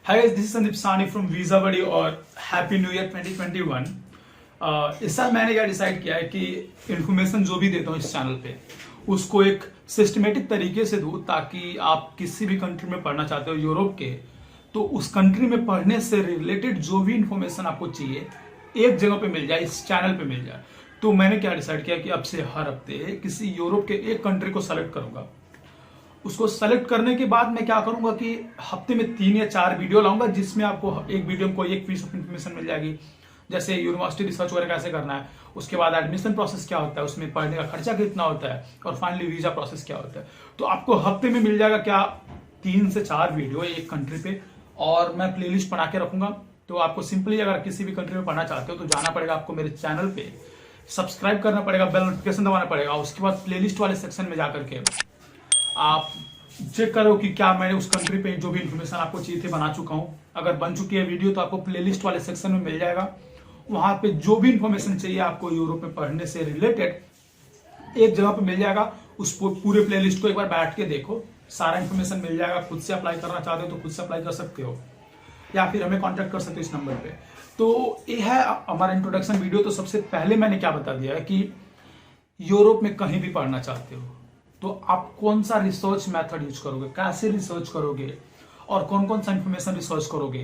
Hi guys, this is Sandeep सानी from visa बडी और happy new year 2021। इस साल मैंने क्या डिसाइड किया है कि इन्फॉर्मेशन जो भी देता हूँ इस चैनल पे उसको एक सिस्टमेटिक तरीके से दूँ, ताकि आप किसी भी कंट्री में पढ़ना चाहते हो यूरोप के, तो उस कंट्री में पढ़ने से रिलेटेड जो भी इन्फॉर्मेशन आपको चाहिए एक जगह पे मिल जाए, इस चैनल पे मिल जाए। तो मैंने क्या डिसाइड किया कि अब से हर हफ्ते किसी यूरोप के एक कंट्री को सेलेक्ट करूंगा। उसको सेलेक्ट करने के बाद मैं क्या करूंगा कि हफ्ते में 3 या 4 वीडियो लाऊंगा, जिसमें आपको एक वीडियो में कोई एक पीस ऑफ इन्फॉर्मेशन मिल जाएगी, जैसे यूनिवर्सिटी रिसर्च वगैरह कैसे करना है, उसके बाद एडमिशन प्रोसेस क्या होता है, उसमें पढ़ने का खर्चा कितना होता है, और फाइनली वीजा प्रोसेस क्या होता है। तो आपको हफ्ते में मिल जाएगा क्या 3 से 4 वीडियो एक कंट्री पे, और मैं प्लेलिस्ट बना के रखूंगा। तो आपको सिंपली अगर किसी भी कंट्री में पढ़ना चाहते हो तो जाना पड़ेगा आपको मेरे चैनल पे, सब्सक्राइब करना पड़ेगा, बेल नोटिफिकेशन दबाना पड़ेगा, उसके बाद प्लेलिस्ट वाले सेक्शन में जाकर के आप चेक करो कि क्या मैंने उस कंट्री पे जो भी इन्फॉर्मेशन आपको चाहिए थे बना चुका हूं। अगर बन चुकी है वीडियो तो आपको प्लेलिस्ट वाले सेक्शन में मिल जाएगा। वहां पे जो भी इन्फॉर्मेशन चाहिए आपको यूरोप में पढ़ने से रिलेटेड एक जगह पे मिल जाएगा। उस पूरे प्लेलिस्ट को एक बार बैठ के देखो, सारा इन्फॉर्मेशन मिल जाएगा। खुद से अप्लाई करना चाहते हो तो खुद से अप्लाई कर सकते हो, या फिर हमें कांटेक्ट कर सकते हो इस नंबर पे। तो ये है हमारा इंट्रोडक्शन वीडियो। तो सबसे पहले मैंने क्या बता दिया है कि यूरोप में कहीं भी पढ़ना चाहते हो तो आप कौन सा रिसर्च मेथड यूज करोगे, कैसे रिसर्च करोगे, और कौन कौन सा इंफॉर्मेशन रिसर्च करोगे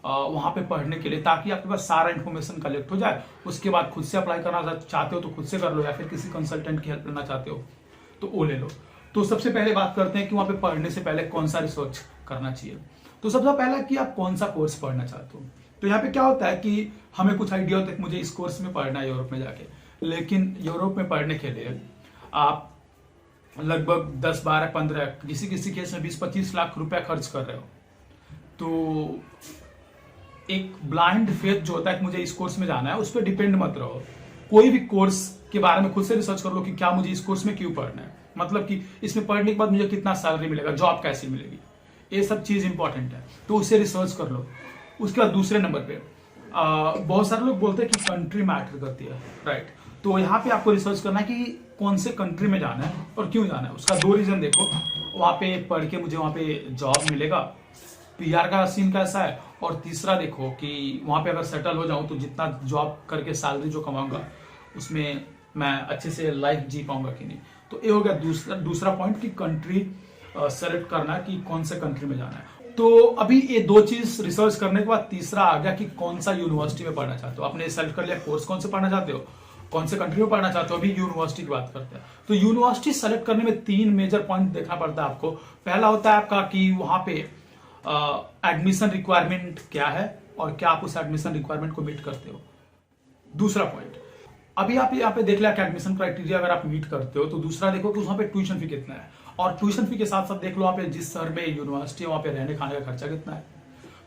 वहां पे पढ़ने के लिए, ताकि आपके पास सारा इंफॉर्मेशन कलेक्ट हो जाए। उसके बाद खुद से अप्लाई करना चाहते हो तो खुद से कर लो, या फिर किसी कंसल्टेंट की हेल्प लेना चाहते हो तो वो ले लो। तो सबसे पहले बात करते हैं कि वहां पे पढ़ने से पहले कौन सा रिसर्च करना चाहिए। तो सबसे पहला कि आप कौन सा कोर्स पढ़ना चाहते हो। तो यहाँ पे क्या होता है कि हमें कुछ आइडिया होता है कि मुझे इस कोर्स में पढ़ना है यूरोप में जाके, लेकिन यूरोप में पढ़ने के लिए आप लगभग 10, 12, 15, किसी किसी केस में 20-25 लाख रुपया खर्च कर रहे हो। तो एक ब्लाइंड फेथ जो होता है कि मुझे इस कोर्स में जाना है, उस पर डिपेंड मत रहो। कोई भी कोर्स के बारे में खुद से रिसर्च कर लो कि क्या मुझे इस कोर्स में क्यों पढ़ना है, मतलब कि इसमें पढ़ने के बाद मुझे कितना सैलरी मिलेगा, जॉब कैसी मिलेगी, ये सब चीज इंपॉर्टेंट है। तो उसे रिसर्च कर लो। उसके बाद दूसरे नंबर पे बहुत सारे लोग बोलते हैं कि कंट्री मैटर करती है, राइट। तो यहाँ पे आपको रिसर्च करना है कि कौन से कंट्री में जाना है और क्यों जाना है। उसका 2 रीजन देखो, वहां पे पढ़ के मुझे वहां पे जॉब मिलेगा, पीआर का सीन कैसा है, और तीसरा देखो कि वहां पे अगर सेटल हो जाऊं तो जितना जॉब करके सैलरी जो कमाऊंगा उसमें मैं अच्छे से लाइफ जी पाऊंगा कि नहीं। तो ये हो गया दूसरा पॉइंट कि कंट्री सेलेक्ट करना है कि कौन से कंट्री में जाना है। तो अभी ये 2 चीज रिसर्च करने के बाद तीसरा आ गया कि कौन सा यूनिवर्सिटी में पढ़ना चाहते हो। आपने सेलेक्ट कर लिया कोर्स कौन से पढ़ना चाहते हो, कौन से कंट्री में पढ़ना चाहते हो, अभी यूनिवर्सिटी की बात करते हैं। तो यूनिवर्सिटी सेलेक्ट करने में 3 मेजर पॉइंट देखना पड़ता है आपको। पहला होता है आपका कि वहां पे एडमिशन रिक्वायरमेंट क्या है और क्या आप उस एडमिशन रिक्वायरमेंट को मीट करते हो। दूसरा पॉइंट, अभी आप यहाँ पे देख लिया कि एडमिशन क्राइटेरिया अगर आप मीट करते हो, तो दूसरा देखो कि वहां पे ट्यूशन फी कितना है, और ट्यूशन फी के साथ साथ देख लो वहां पे जिस शहर में यूनिवर्सिटी है वहां पे रहने खाने का खर्चा कितना है।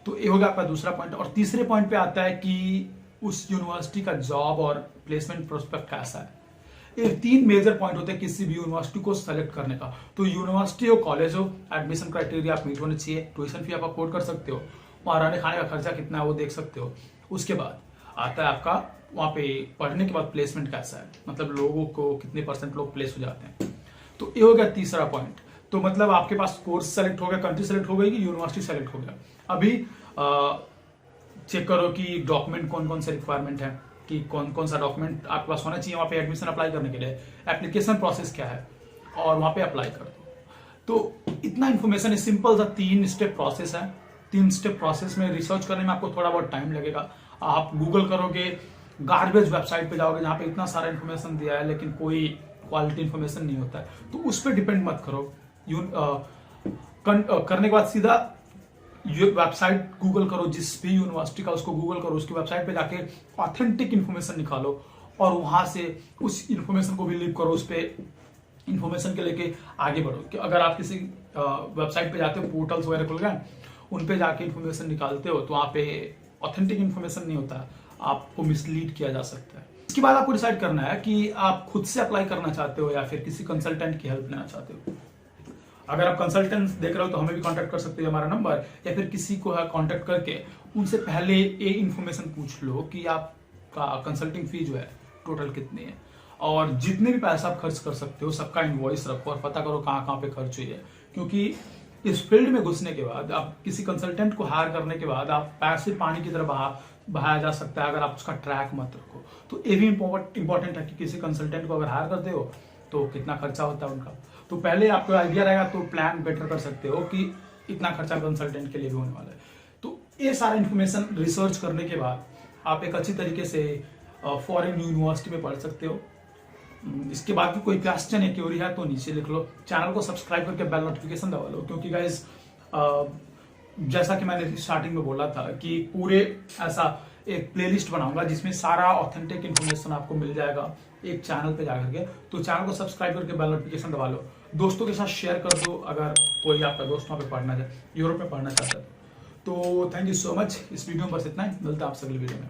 तो ये हो गया आपका दूसरा पॉइंट। और तीसरे पॉइंट पे आता है कि उस यूनिवर्सिटी का जॉब और प्लेसमेंट प्रोस्पेक्ट कैसा है। ये 3 मेजर पॉइंट होते हैं किसी भी यूनिवर्सिटी को सेलेक्ट करने का। तो यूनिवर्सिटी हो, कॉलेज हो, एडमिशन क्राइटेरिया आप मीट होने चाहिए, ट्यूशन फी आप अफोर्ड कर सकते हो, वहां रहने खाने का खर्चा कितना है वो देख सकते हो। उसके बाद आता है आपका वहां पे पढ़ने के बाद प्लेसमेंट कैसा है, मतलब लोगों को कितने % लोग प्लेस हो जाते हैं। तो ये हो गया तीसरा पॉइंट। तो मतलब आपके पास कोर्स सेलेक्ट हो गया, कंट्री सेलेक्ट हो गई कि यूनिवर्सिटी सेलेक्ट हो गया। अभी चेक करो कि डॉक्यूमेंट कौन कौन से रिक्वायरमेंट है, कि कौन कौन सा डॉक्यूमेंट आपके पास होना चाहिए वहां पे एडमिशन अप्लाई करने के लिए, एप्लीकेशन प्रोसेस क्या है, और वहां पे अप्लाई कर दो। तो इतना इन्फॉर्मेशन है, सिंपल सा 3 स्टेप प्रोसेस है। 3 स्टेप प्रोसेस में रिसर्च करने में आपको थोड़ा बहुत टाइम लगेगा। आप गूगल करोगे, गार्बेज वेबसाइट पे जाओगे जहां पे इतना सारा इन्फॉर्मेशन दिया है लेकिन कोई क्वालिटी इन्फॉर्मेशन नहीं होता है, तो उस पर डिपेंड मत करो। करने के बाद सीधा वेबसाइट गूगल करो, जिस भी यूनिवर्सिटी का उसको गूगल करो, उसकी वेबसाइट पे जाके ऑथेंटिक इन्फॉर्मेशन निकालो और वहां से उस इन्फॉर्मेशन को बिलीव करो, उस पे इन्फॉर्मेशन के लेके आगे बढ़ो। कि अगर आप किसी वेबसाइट पे जाते हो, पोर्टल्स वगैरह खुल गए, उन पे जाके इन्फॉर्मेशन निकालते हो तो वहां पे ऑथेंटिक इन्फॉर्मेशन नहीं होता, आपको मिसलीड किया जा सकता है। इसके बाद आपको डिसाइड करना है कि आप खुद से अप्लाई करना चाहते हो या फिर किसी कंसल्टेंट की हेल्प लेना चाहते हो। अगर आप कंसल्टेंट देख रहे हो तो हमें भी कांटेक्ट कर सकते हो, हमारा नंबर, या फिर किसी को कांटेक्ट करके उनसे पहले ये इन्फॉर्मेशन पूछ लो कि आपका कंसल्टिंग फी जो है टोटल कितनी है, और जितने भी पैसा आप खर्च कर सकते हो सबका इनवॉइस रखो और पता करो कहाँ कहाँ पे खर्च हुई है। क्योंकि इस फील्ड में घुसने के बाद, आप किसी कंसल्टेंट को हायर करने के बाद आप पैसे पानी की तरह बहाया जा सकता है अगर आप उसका ट्रैक मत रखो। तो ये भी इंपॉर्टेंट है कि किसी कंसल्टेंट को अगर हायर करते हो तो कितना खर्चा होता है उनका, तो पहले आपको आइडिया रहेगा तो प्लान बेटर कर सकते हो कि इतना खर्चा कंसल्टेंट के लिए भी होने वाला है। तो ये सारा इन्फॉर्मेशन रिसर्च करने के बाद आप एक अच्छी तरीके से फॉरेन यूनिवर्सिटी में पढ़ सकते हो। इसके बाद भी कोई क्वेश्चन या क्वेरी है तो नीचे लिख लो, चैनल को सब्सक्राइब करके बेल नोटिफिकेशन दबा लो, क्योंकि गाइस जैसा कि मैंने स्टार्टिंग में बोला था कि पूरे ऐसा एक प्लेलिस्ट बनाऊंगा जिसमें सारा ऑथेंटिक इन्फॉर्मेशन आपको मिल जाएगा एक चैनल पे जाकर के। तो चैनल को सब्सक्राइब करके बेल नोटिफिकेशन दबा लो, दोस्तों के साथ शेयर कर दो अगर कोई आपका दोस्त वहाँ पे पढ़ना चाहे, यूरोप में पढ़ना चाहता है। तो थैंक यू सो मच, इस वीडियो में बस इतना ही, मिलता है आपसे अगली वीडियो में।